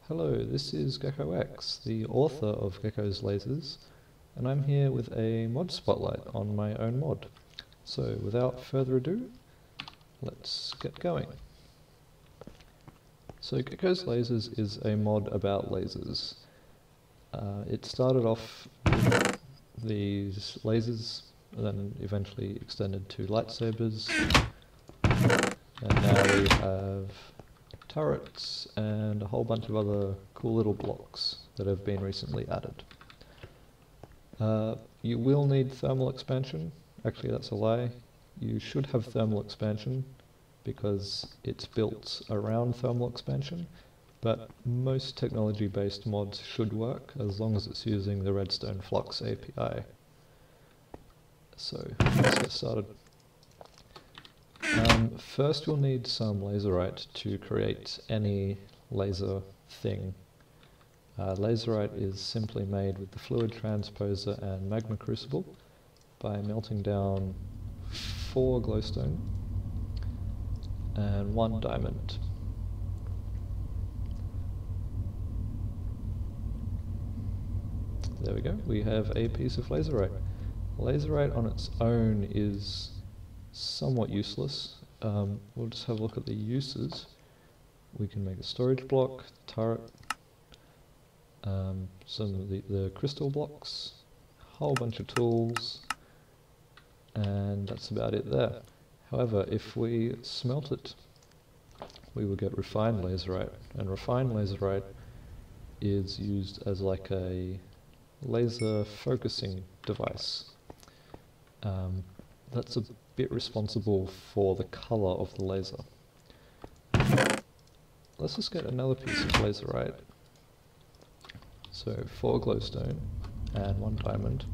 Hello, this is Geko X, the author of Geko's Lasers, and I'm here with a mod spotlight on my own mod. So without further ado, let's get going. So Geko's Lasers is a mod about lasers. It started off with these lasers, and then eventually extended to lightsabers, and now we have turrets and a whole bunch of other cool little blocks that have been recently added. You will need thermal expansion. Actually, that's a lie. You should have thermal expansion because it's built around thermal expansion, but most technology-based mods should work as long as it's using the Redstone Flux API. So let's get started. First we'll need some laserite to create any laser thing. Laserite is simply made with the fluid transposer and magma crucible by melting down 4 glowstone and 1 diamond. There we go, we have a piece of laserite. Laserite on its own is somewhat useless. We'll just have a look at the uses. We can make a storage block, turret, some of the crystal blocks, a whole bunch of tools, and that's about it there. However, if we smelt it, we will get refined laserite, and refined laserite is used as like a laser focusing device. That's a bit responsible for the color of the laser. Let's just get another piece of laserite. So 4 glowstone and 1 diamond.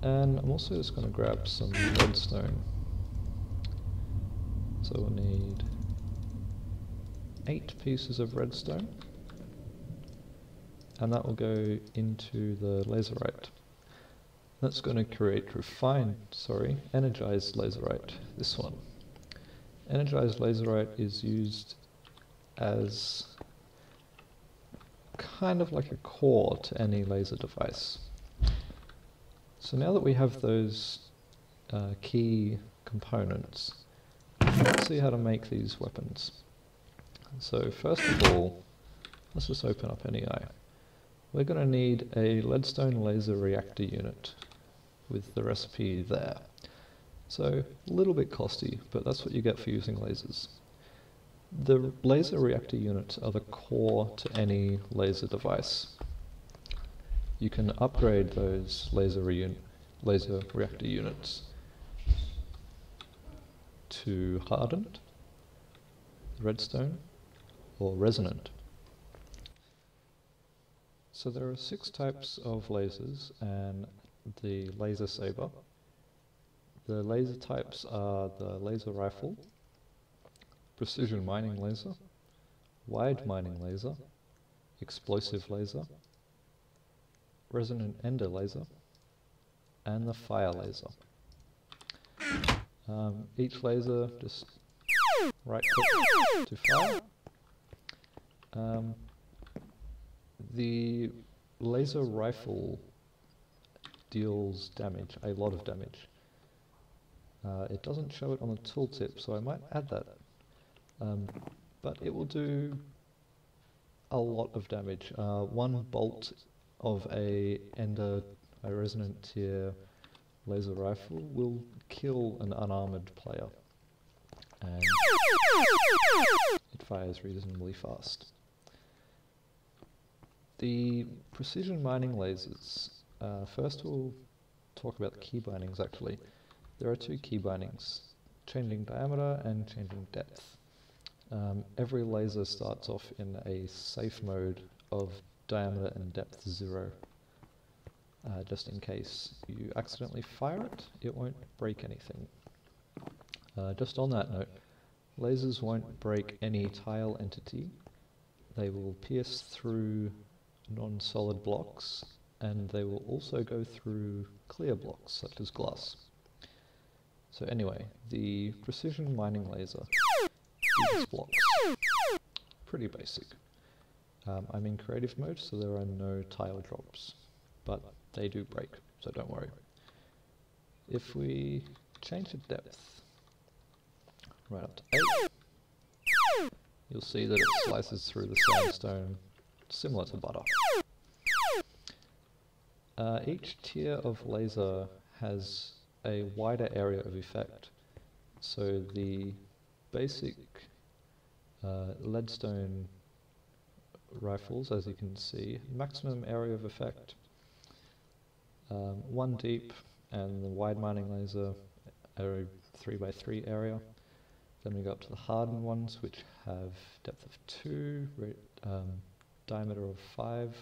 And I'm also just going to grab some redstone. So we'll need 8 pieces of redstone, and that will go into the laserite. That's going to create energized laserite, this one. Energized laserite is used as kind of like a core to any laser device. So now that we have those key components, let's see how to make these weapons. So first of all, let's just open up NEI. We're going to need a leadstone laser reactor unit with the recipe there. So a little bit costly, but that's what you get for using lasers. The laser reactor units are the core to any laser device. You can upgrade those laser reactor units to hardened, redstone, or resonant. So there are 6 types of lasers and the laser saber. The laser types are the laser rifle, precision mining laser, wide mining laser, explosive laser, resonant ender laser, and the fire laser. Each laser, just right click to fire. The laser rifle deals damage, a lot of damage. It doesn't show it on the tooltip, so I might add that. But it will do a lot of damage. 1 bolt of a resonant tier laser rifle will kill an unarmored player, and it fires reasonably fast. The precision mining lasers, first we'll talk about the key bindings actually. There are 2 key bindings, changing diameter and changing depth. Every laser starts off in a safe mode of diameter and depth 0. Just in case you accidentally fire it, it won't break anything. Just on that note, lasers won't break any tile entity. They will pierce through non-solid blocks, and they will also go through clear blocks such as glass. So anyway, the precision mining laser uses blocks. Pretty basic. I'm in creative mode, so there are no tile drops, but they do break, so don't worry. If we change the depth right up to 8, you'll see that it slices through the sandstone, similar to butter. Each tier of laser has a wider area of effect, so the basic leadstone rifles, as you can see, maximum area of effect 1 deep, and the wide mining laser a 3x3 area. Then we go up to the hardened ones, which have depth of 2, diameter of 5.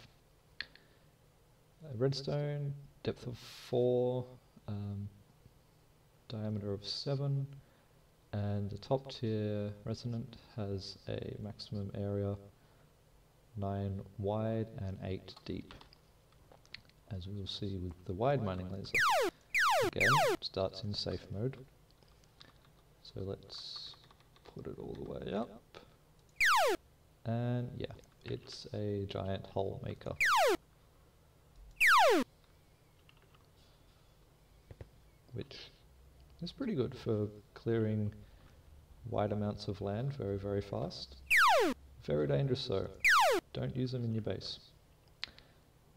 Redstone, depth of 4, diameter of 7, and the top tier resonant has a maximum area 9 wide and 8 deep, as we will see with the wide mining laser. Again, it starts in safe mode. So let's put it all the way up. And yeah, it's a giant hole maker. Which is pretty good for clearing wide amounts of land very, very fast. Very dangerous though. Don't use them in your base.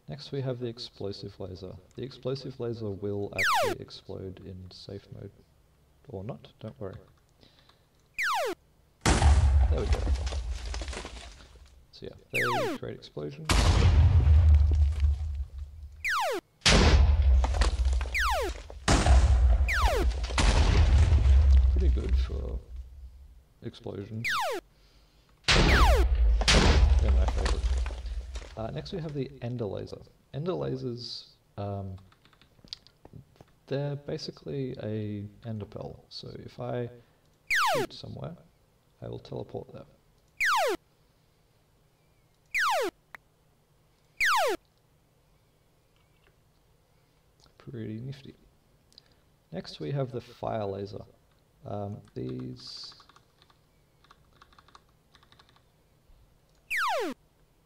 Next we have the explosive laser. The explosive laser will actually explode in safe mode. Or not, don't worry. There we go. So yeah, they create explosions. Pretty good for explosions. They're my favourite. Next we have the ender laser. Ender lasers, they're basically a ender pearl. So if I shoot somewhere, I will teleport there. Pretty nifty. Next we have the fire laser. These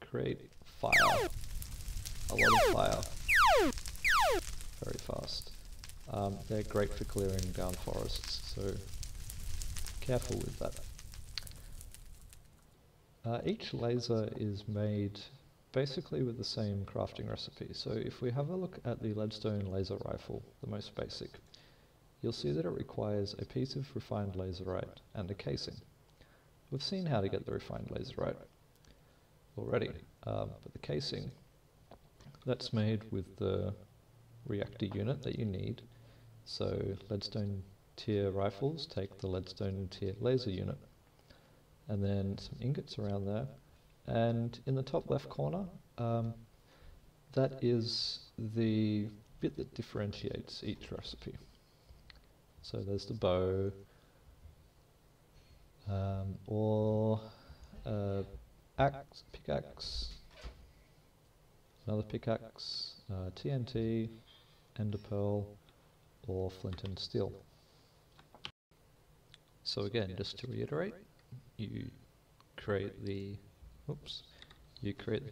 create fire, a lot of fire, very fast. They're great for clearing down forests, so careful with that. Each laser is made basically with the same crafting recipe. So if we have a look at the leadstone laser rifle, the most basic, you'll see that it requires a piece of refined laserite and a casing. We've seen how to get the refined laserite already, but the casing, that's made with the reactor unit that you need. So leadstone tier rifles take the leadstone tier laser unit, and then some ingots around there, and in the top left corner, that is the bit that differentiates each recipe. So there's the bow, or pickaxe, another pickaxe, TNT, ender pearl, or flint and steel. So again, just to reiterate, you create the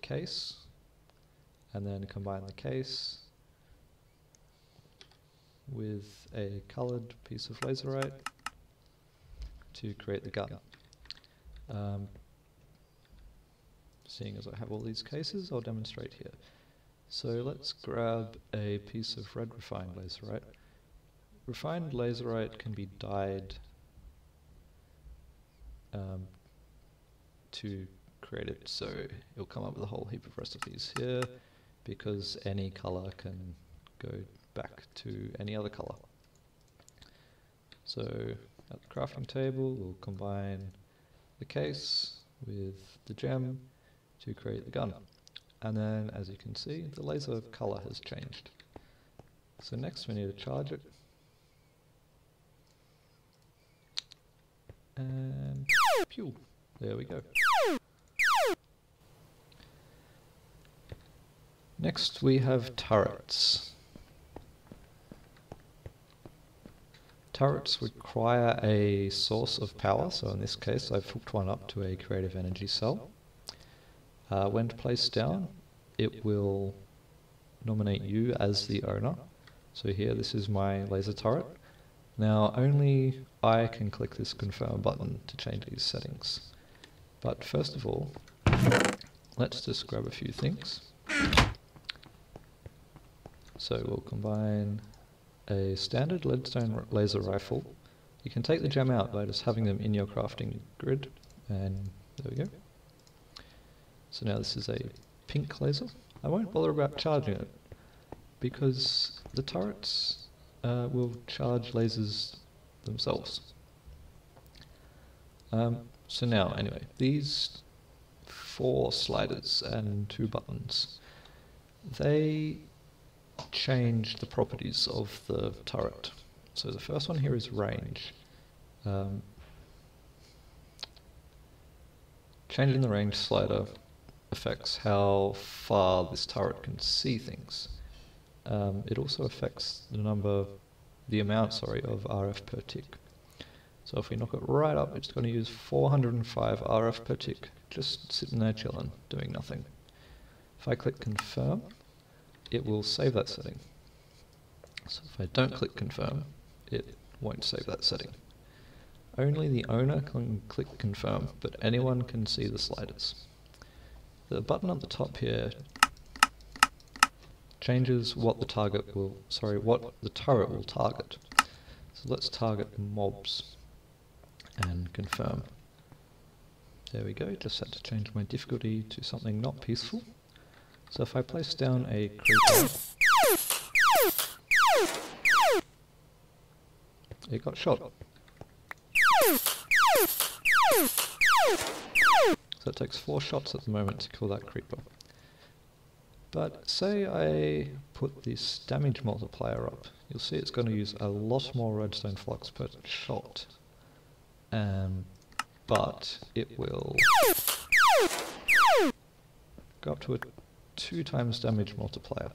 case, and then combine the case with a coloured piece of laserite to create the gun. Seeing as I have all these cases, I'll demonstrate here. So let's grab a piece of red refined laserite. Refined laserite can be dyed to create it, so it'll come up with a whole heap of recipes here, because any colour can go back to any other colour. So at the crafting table, we'll combine the case with the gem to create the gun. And then, as you can see, the laser colour has changed. So next we need to charge it. And pew! There we go. Next we have turrets. Turrets require a source of power, so in this case I've hooked one up to a creative energy cell. When placed down, it will nominate you as the owner. So here, this is my laser turret. Now, only I can click this confirm button to change these settings. But first of all, let's just grab a few things. So we'll combine a standard leadstone laser rifle. You can take the gem out by just having them in your crafting grid, and there we go. So now this is a pink laser. I won't bother about charging it, because the turrets will charge lasers themselves. So now, anyway, these 4 sliders and 2 buttons, they change the properties of the turret. So the first one here is range. Changing the range slider affects how far this turret can see things. It also affects the amount of RF per tick. So if we knock it right up, it's going to use 405 RF per tick, just sitting there chilling, doing nothing. If I click confirm, it will save that setting. So if I don't click confirm, it won't save that setting. Only the owner can click confirm, but anyone can see the sliders. The button at the top here changes what the turret will target. So let's target mobs and confirm. There we go, just had to change my difficulty to something not peaceful. So if I place down a creeper, it got shot. So it takes 4 shots at the moment to kill that creeper. But say I put this damage multiplier up, you'll see it's going to use a lot more redstone flux per shot. But it will go up to a 2 times damage multiplier.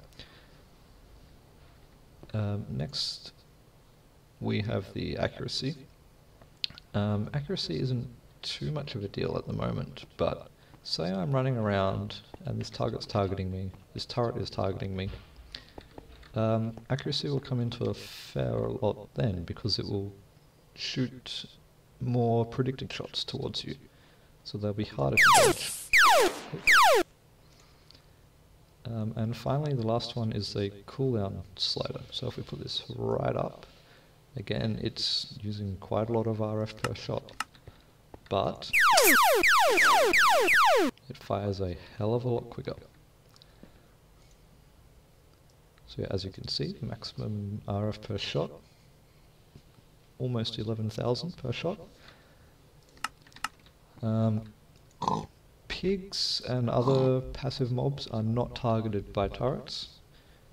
Next we have the accuracy. Accuracy isn't too much of a deal at the moment, but say I'm running around and this turret is targeting me, accuracy will come into a fair lot then, because it will shoot more predicted shots towards you, so they'll be harder to dodge. And finally, the last one is the cooldown slider. So if we put this right up, again, it's using quite a lot of RF per shot, but it fires a hell of a lot quicker. So as you can see, maximum RF per shot, almost 11,000 per shot. Pigs and other passive mobs are not targeted by turrets,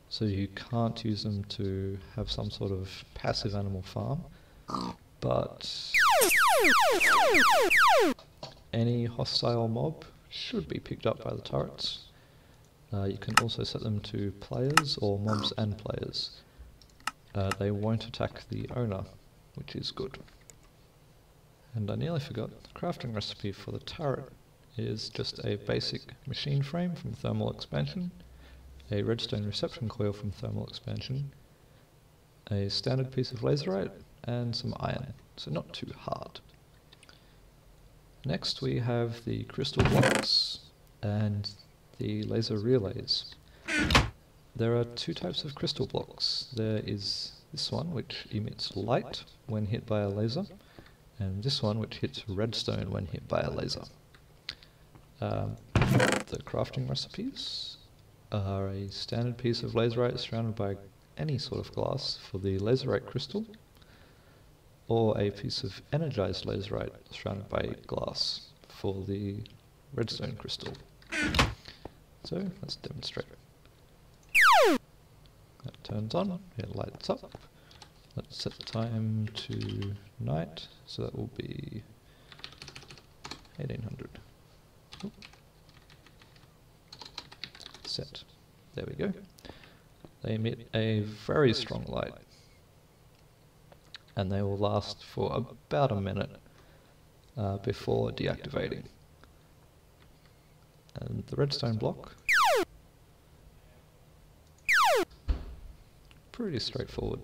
so you can't use them to have some sort of passive animal farm, but any hostile mob should be picked up by the turrets. You can also set them to players or mobs and players. They won't attack the owner, which is good. And I nearly forgot, the crafting recipe for the turret is just a basic machine frame from thermal expansion, a redstone reception coil from thermal expansion, a standard piece of laserite, and some iron, so not too hard. Next we have the crystal blocks and the laser relays. There are 2 types of crystal blocks. There is this one which emits light when hit by a laser, and this one which hits redstone when hit by a laser. The crafting recipes are a standard piece of laserite surrounded by any sort of glass for the laserite crystal, or a piece of energized laserite surrounded by glass for the redstone crystal. So let's demonstrate. That turns on, it lights up. Let's set the time to night, so that will be 1800. Oop. Set. There we go. They emit a very strong light, and they will last for about a minute before deactivating. And the redstone block, pretty straightforward.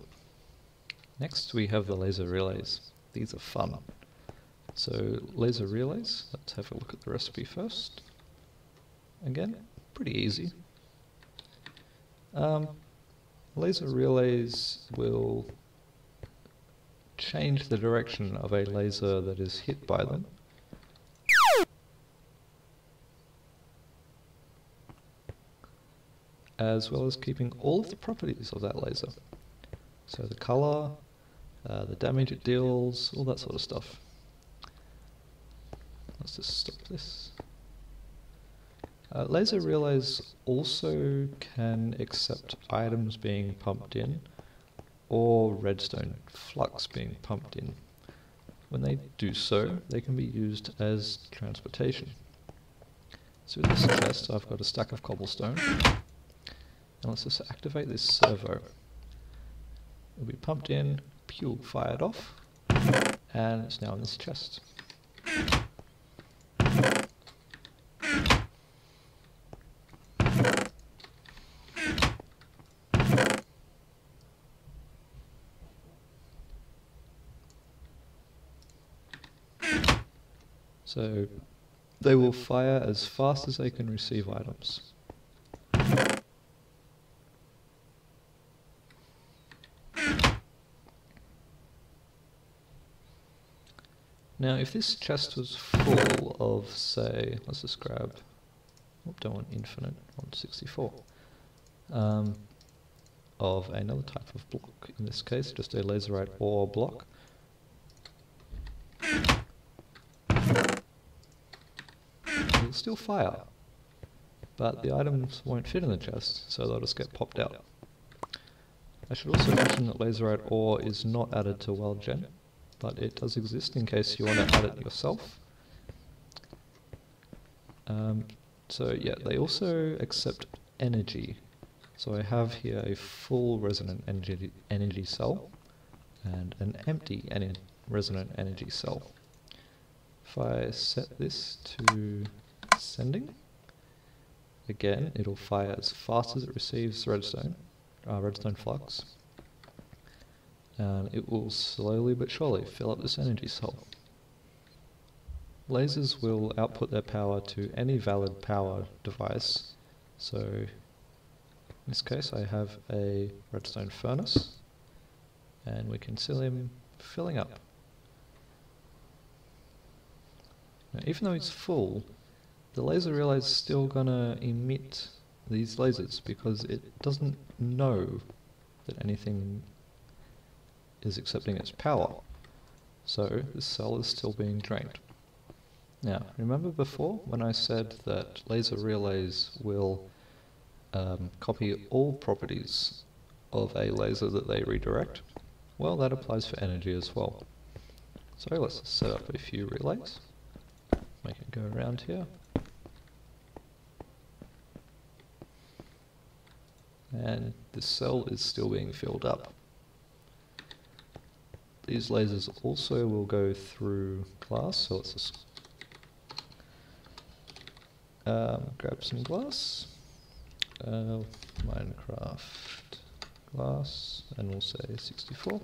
Next we have the laser relays. These are fun. So laser relays, let's have a look at the recipe first. Again, pretty easy. Laser relays will change the direction of a laser that is hit by them, as well as keeping all of the properties of that laser. So the color, the damage it deals, all that sort of stuff. Let's just stop this. Laser relays also can accept items being pumped in or redstone flux being pumped in. When they do so, they can be used as transportation. So in this chest I've got a stack of cobblestone, and let's just activate this servo. It'll be pumped in, pew, fired off, and it's now in this chest. So they will fire as fast as they can receive items. Now if this chest was full of, say, let's just grab, don't want infinite, I want 64, of another type of block, in this case just a laserite ore block, it'll still fire, but the items won't fit in the chest, so they'll just get popped out. I should also mention that laserite ore is not added to WorldGen, but it does exist in case you want to add it yourself. So yeah, they also accept energy. So I have here a full resonant energy cell and an empty resonant energy cell. If I set this to sending, again it'll fire as fast as it receives redstone flux, and it will slowly but surely fill up this energy cell. Lasers will output their power to any valid power device, so in this case I have a redstone furnace, and we can see him filling up. Now, even though it's full, the laser relay is still gonna emit these lasers because it doesn't know that anything is accepting its power. So this cell is still being drained. Now, remember before when I said that laser relays will copy all properties of a laser that they redirect? Well, that applies for energy as well. So let's just set up a few relays. Make it go around here. And this cell is still being filled up. These lasers also will go through glass, so let's just grab some glass, Minecraft glass, and we'll say 64.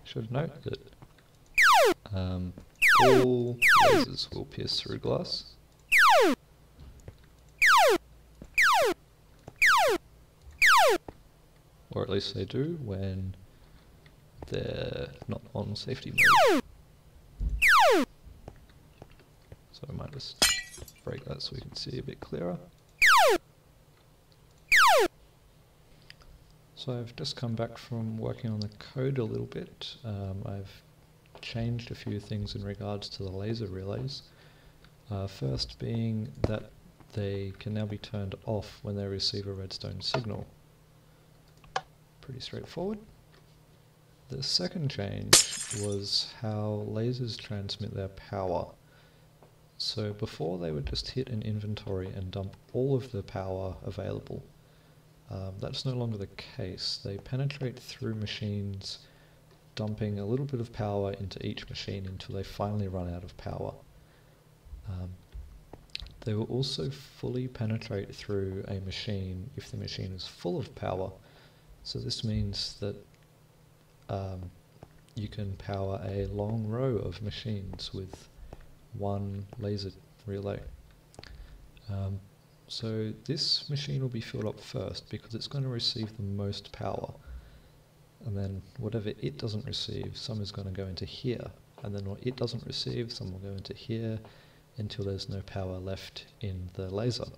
Should note that all lasers will pierce through glass. Or at least they do when they're not on safety mode. So I might just break that so we can see a bit clearer. So I've just come back from working on the code a little bit. I've changed a few things in regards to the laser relays. First being that they can now be turned off when they receive a redstone signal. Pretty straightforward. The second change was how lasers transmit their power. So before they would just hit an inventory and dump all of the power available. That's no longer the case. They penetrate through machines dumping a little bit of power into each machine until they finally run out of power. They will also fully penetrate through a machine if the machine is full of power. So this means that you can power a long row of machines with one laser relay. So this machine will be filled up first because it's going to receive the most power. And then whatever it doesn't receive, some is going to go into here. And then what it doesn't receive, some will go into here until there's no power left in the laser.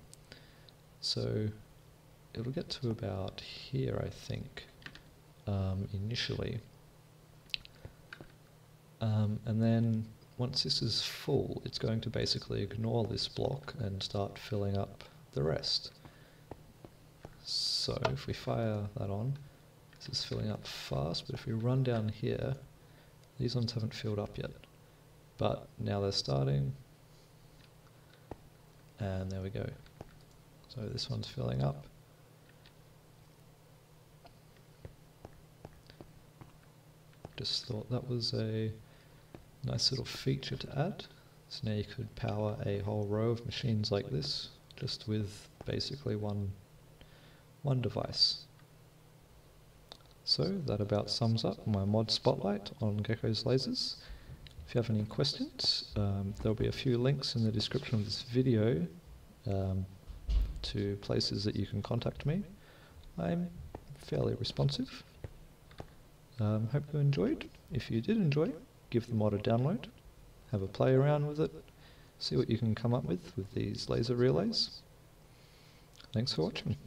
So it'll get to about here, I think, initially. And then once this is full, it's going to basically ignore this block and start filling up the rest. So if we fire that on, this is filling up fast, but if we run down here, these ones haven't filled up yet. But now they're starting, and there we go. So this one's filling up. Just thought that was a nice little feature to add. So now you could power a whole row of machines like this, just with basically one device. So that about sums up my mod spotlight on Geko's lasers. If you have any questions, there'll be a few links in the description of this video to places that you can contact me. I'm fairly responsive. Hope you enjoyed. If you did enjoy, give the mod a download, have a play around with it, see what you can come up with these laser relays. Thanks for watching.